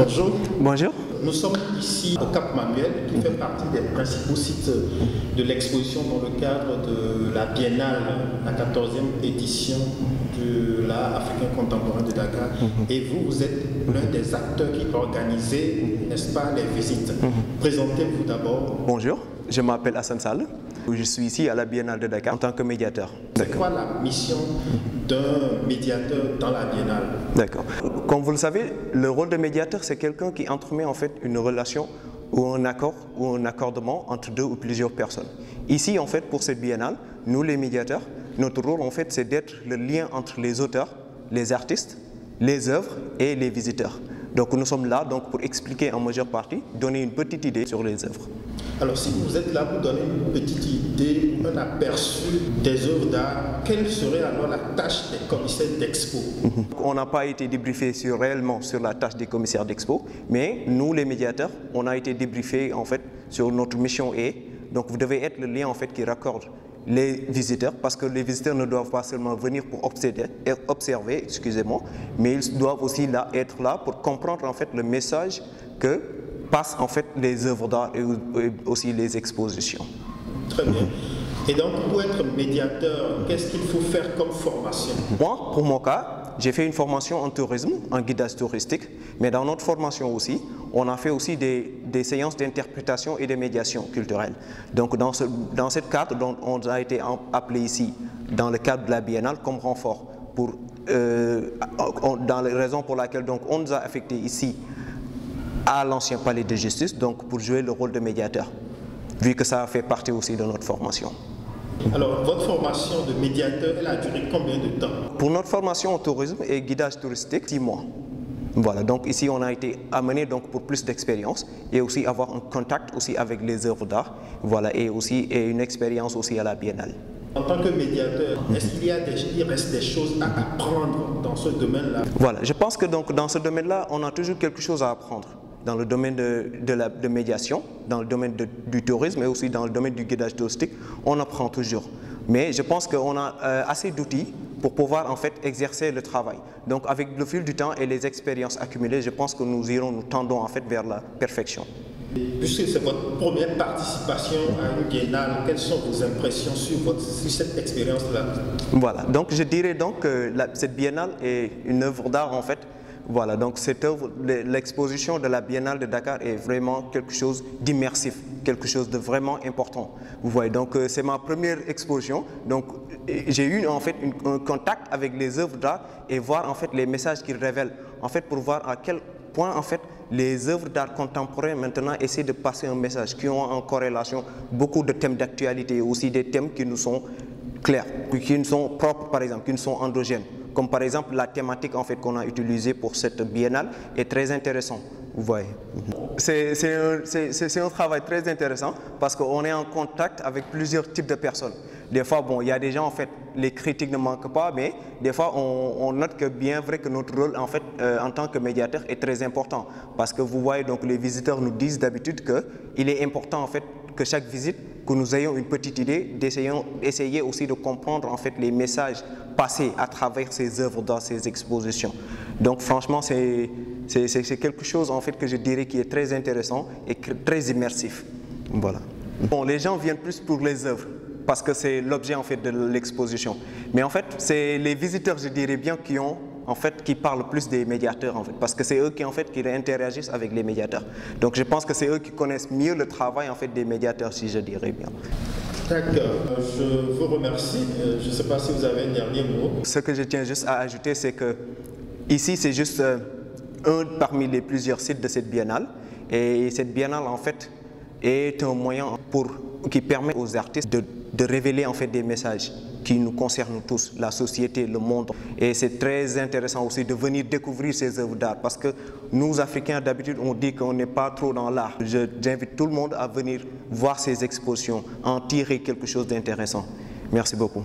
Bonjour. Bonjour. Nous sommes ici au Cap Manuel, qui fait partie des principaux sites de l'exposition dans le cadre de la Biennale, la 14e édition de l'art africain contemporain de Dakar. Et vous êtes l'un des acteurs qui organisez, n'est-ce pas, les visites. Présentez-vous d'abord. Bonjour, je m'appelle Hassan Sall. Je suis ici à la Biennale de Dakar en tant que médiateur. C'est quoi la mission d'un médiateur dans la Biennale? D'accord. Comme vous le savez, le rôle de médiateur, c'est quelqu'un qui entremet en fait une relation ou un accord ou un accordement entre deux ou plusieurs personnes. Ici, en fait, pour cette Biennale, nous les médiateurs, notre rôle en fait, c'est d'être le lien entre les auteurs, les artistes, les œuvres et les visiteurs. Donc nous sommes là donc, pour expliquer en majeure partie, donner une petite idée sur les œuvres. Alors si vous êtes là pour donner une petite idée, un aperçu des œuvres d'art, quelle serait alors la tâche des commissaires d'expo? On n'a pas été débriefé réellement sur la tâche des commissaires d'expo, mais nous les médiateurs, on a été débriefés en fait sur notre mission et donc vous devez être le lien en fait qui raccorde les visiteurs, parce que les visiteurs ne doivent pas seulement venir pour observer, excusez-moi, mais ils doivent aussi être là pour comprendre en fait le message que passent en fait les œuvres d'art et aussi les expositions. Très bien. Et donc pour être médiateur, qu'est-ce qu'il faut faire comme formation? Moi, pour mon cas, j'ai fait une formation en tourisme, en guidage touristique, mais dans notre formation aussi, on a fait aussi des séances d'interprétation et de médiation culturelle. Donc dans ce cadre, on a été appelé ici, dans le cadre de la Biennale, comme renfort, dans les raisons pour lesquelles donc, on nous a affectés ici à l'ancien palais de justice, donc pour jouer le rôle de médiateur, vu que ça fait partie aussi de notre formation. Alors, votre formation de médiateur, elle a duré combien de temps? Pour notre formation en tourisme et guidage touristique, 6 mois. Voilà, donc ici on a été amené donc pour plus d'expérience et aussi avoir un contact aussi avec les œuvres d'art, voilà, et une expérience aussi à la Biennale. En tant que médiateur, est-ce qu'il reste des choses à apprendre dans ce domaine-là? Voilà, je pense que donc dans ce domaine-là, on a toujours quelque chose à apprendre. Dans le domaine de médiation, dans le domaine du tourisme et aussi dans le domaine du guidage touristique, on apprend toujours. Mais je pense qu'on a assez d'outils pour pouvoir en fait exercer le travail. Donc avec le fil du temps et les expériences accumulées, je pense que nous tendons en fait vers la perfection. Puisque c'est votre première participation à une biennale, quelles sont vos impressions sur cette expérience-là? Voilà, donc je dirais donc que cette biennale est une œuvre d'art en fait. Voilà, donc cette œuvre, l'exposition de la Biennale de Dakar est vraiment quelque chose d'immersif, quelque chose de vraiment important. Vous voyez, donc c'est ma première exposition, donc j'ai eu en fait un contact avec les œuvres d'art et voir en fait les messages qu'ils révèlent, en fait pour voir à quel point en fait les œuvres d'art contemporains maintenant essaient de passer un message, qui ont en corrélation beaucoup de thèmes d'actualité, aussi des thèmes qui nous sont clairs, qui nous sont propres par exemple, qui nous sont endogènes. Comme par exemple la thématique en fait, qu'on a utilisée pour cette biennale est très intéressant. Vous voyez. C'est un travail très intéressant parce qu'on est en contact avec plusieurs types de personnes. Des fois, bon, il y a des gens en fait, les critiques ne manquent pas, mais des fois on note que bien vrai que notre rôle en fait, en tant que médiateur est très important. Parce que vous voyez, donc les visiteurs nous disent d'habitude qu'il est important en fait que chaque visite, que nous ayons une petite idée, d'essayer aussi de comprendre en fait les messages passés à travers ces œuvres dans ces expositions. Donc franchement, c'est quelque chose en fait que je dirais qui est très intéressant et très immersif. Voilà. Bon, les gens viennent plus pour les œuvres parce que c'est l'objet en fait de l'exposition. Mais en fait, c'est les visiteurs, je dirais bien, qui parlent plus des médiateurs en fait, parce que c'est eux qui interagissent avec les médiateurs. Donc je pense que c'est eux qui connaissent mieux le travail en fait des médiateurs, si je dirais bien. D'accord, je vous remercie. Je ne sais pas si vous avez un dernier mot. Ce que je tiens juste à ajouter, c'est que ici c'est juste un parmi les plusieurs sites de cette biennale, et cette biennale en fait est un moyen qui permet aux artistes de révéler en fait des messages qui nous concernent tous, la société, le monde. Et c'est très intéressant aussi de venir découvrir ces œuvres d'art parce que nous, Africains, d'habitude, on dit qu'on n'est pas trop dans l'art. J'invite tout le monde à venir voir ces expositions, en tirer quelque chose d'intéressant. Merci beaucoup.